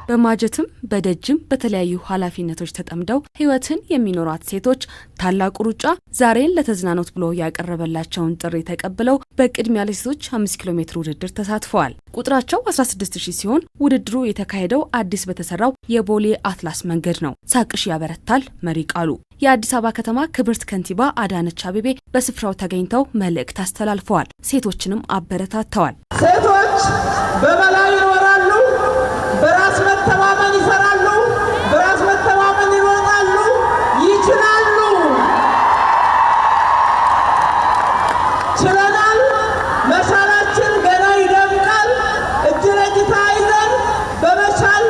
በማጀትም በደጅም በተለያዩ ኃላፊነቶች ተጠምደው ህይወትን የሚኖራት ሴቶች ታላቁ ሩጫ ዛሬን ለተዝናኖት ብሎ ያቀረበላቸውን ጥሪ ተቀብለው በቅድሚያ ለሴቶች 5 ኪሎ ሜትር ውድድር ተሳትፈዋል። ቁጥራቸው 16000 ሲሆን ውድድሩ የተካሄደው አዲስ በተሰራው የቦሌ አትላስ መንገድ ነው። ሳቅሽ ያበረታል መሪ ቃሉ። የአዲስ አበባ ከተማ ክብርት ከንቲባ አዳነች አቤቤ በስፍራው ተገኝተው መልእክት አስተላልፈዋል። ሴቶችንም አበረታተዋል። ሴቶች በበላይ ይኖራሉ፣ በራስ መተማመን ይሰራሉ፣ በራስ መተማመን ይሮጣሉ፣ ይችላሉ። ችለናል። መቻላችን ገና ይደምቃል። እጅ ለእጅ ተያይዘን በመቻል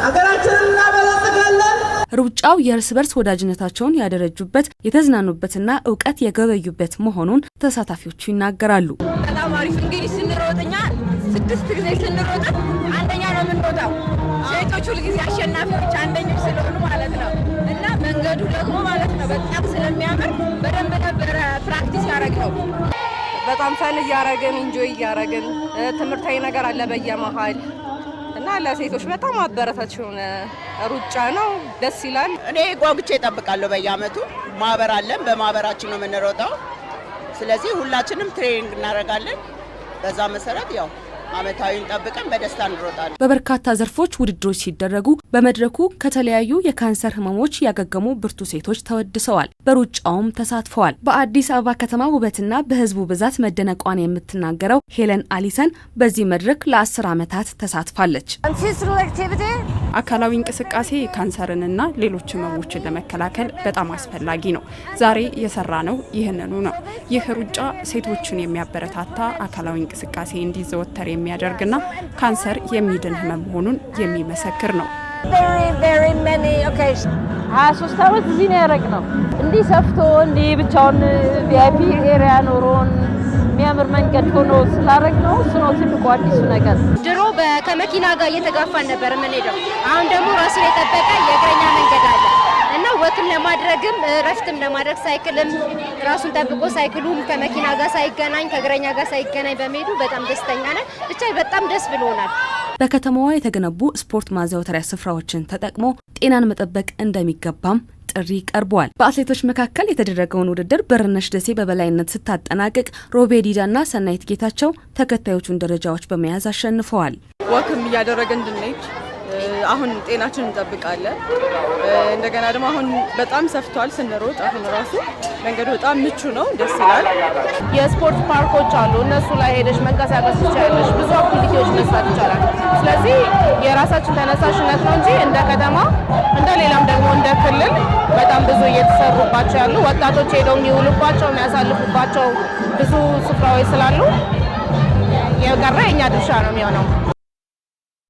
ሀገራችንን እናበለጽጋለን። ሩጫው የእርስ በርስ ወዳጅነታቸውን ያደረጁበት የተዝናኑበትና እውቀት የገበዩበት መሆኑን ተሳታፊዎቹ ይናገራሉ። በጣም አሪፍ እንግዲህ ስንሮጥኛ 6 ጊዜ ስንሮጥ አንደኛ ነው የምንሮጠው። ሴቶቹ ሁልጊዜ አሸናፊዎች አንደኞች ስለሆኑ ማለት ነው። እና መንገዱ ደግሞ ማለት ነው በጣም ስለሚያምር በደንብ ነበረ ፕራክቲስ ያደረግነው። በጣም ፈን እያረግን ኢንጆይ እያረግን ትምህርታዊ ነገር አለ በየመሃል እና ለሴቶች በጣም አበረታች የሆነ ሩጫ ነው። ደስ ይላል። እኔ ጓጉቼ እጠብቃለሁ። በየአመቱ ማህበር አለን፣ በማህበራችን ነው የምንሮጠው። ስለዚህ ሁላችንም ትሬኒንግ እናደርጋለን። በዛ መሰረት ያው አመታዊን ጠብቀን በደስታ እንሮጣለን። በበርካታ ዘርፎች ውድድሮች ሲደረጉ በመድረኩ ከተለያዩ የካንሰር ህመሞች ያገገሙ ብርቱ ሴቶች ተወድሰዋል። በሩጫውም ተሳትፈዋል። በአዲስ አበባ ከተማ ውበትና በህዝቡ ብዛት መደነቋን የምትናገረው ሄለን አሊሰን በዚህ መድረክ ለ10 ዓመታት ተሳትፋለች። አካላዊ እንቅስቃሴ ካንሰርንና ሌሎች ህመሞችን ለመከላከል በጣም አስፈላጊ ነው። ዛሬ የሰራ ነው ይህንኑ ነው። ይህ ሩጫ ሴቶችን የሚያበረታታ አካላዊ እንቅስቃሴ እንዲዘወተር የሚያደርግና ካንሰር የሚድን ህመም መሆኑን የሚመሰክር ነው። 23 ዓመት እዚህ ነው ያደረግነው። እንዲህ ሰፍቶ እንዲህ ብቻውን ቪአይፒ ኤሪያ ኖሮን የሚያምር መንገድ ሆኖ ስላደረግነው እሱ ነው ትልቁ አዲሱ ነገር። ድሮ ከመኪና ጋር እየተጋፋን ነበር የምንሄደው። አሁን ደግሞ ራሱን የጠበቀ የእግረኛ መንገድ አለ እና ወክም ለማድረግም ረፍትም ለማድረግ ሳይክልም ራሱን ጠብቆ ሳይክሉም ከመኪና ጋር ሳይገናኝ ከእግረኛ ጋር ሳይገናኝ በመሄዱ በጣም ደስተኛ ነን። ብቻ በጣም ደስ ብሎናል። በከተማዋ የተገነቡ ስፖርት ማዘውተሪያ ስፍራዎችን ተጠቅሞ ጤናን መጠበቅ እንደሚገባም ጥሪ ቀርቧል። በአትሌቶች መካከል የተደረገውን ውድድር በርነሽ ደሴ በበላይነት ስታጠናቅቅ ሮቤዲዳና ሰናይት ጌታቸው ተከታዮቹን ደረጃዎች በመያዝ አሸንፈዋል። ወክም እያደረገ እንድንሄድ አሁን ጤናችን እንጠብቃለን። እንደገና ደግሞ አሁን በጣም ሰፍቷል ስንሮጥ። አሁን ራሱ መንገዱ በጣም ምቹ ነው፣ ደስ ይላል። የስፖርት ፓርኮች አሉ፣ እነሱ ላይ ሄደሽ መንቀሳቀስ ትችላለሽ። ብዙ አክቲቪቲዎች መስራት ይቻላል። ስለዚህ የራሳችን ተነሳሽነት ነው እንጂ እንደ ከተማ እንደ ሌላም ደግሞ እንደ ክልል በጣም ብዙ እየተሰሩባቸው ያሉ ወጣቶች ሄደው የሚውሉባቸው የሚያሳልፉባቸው ብዙ ስፍራዎች ስላሉ የቀረ የኛ ድርሻ ነው የሚሆነው።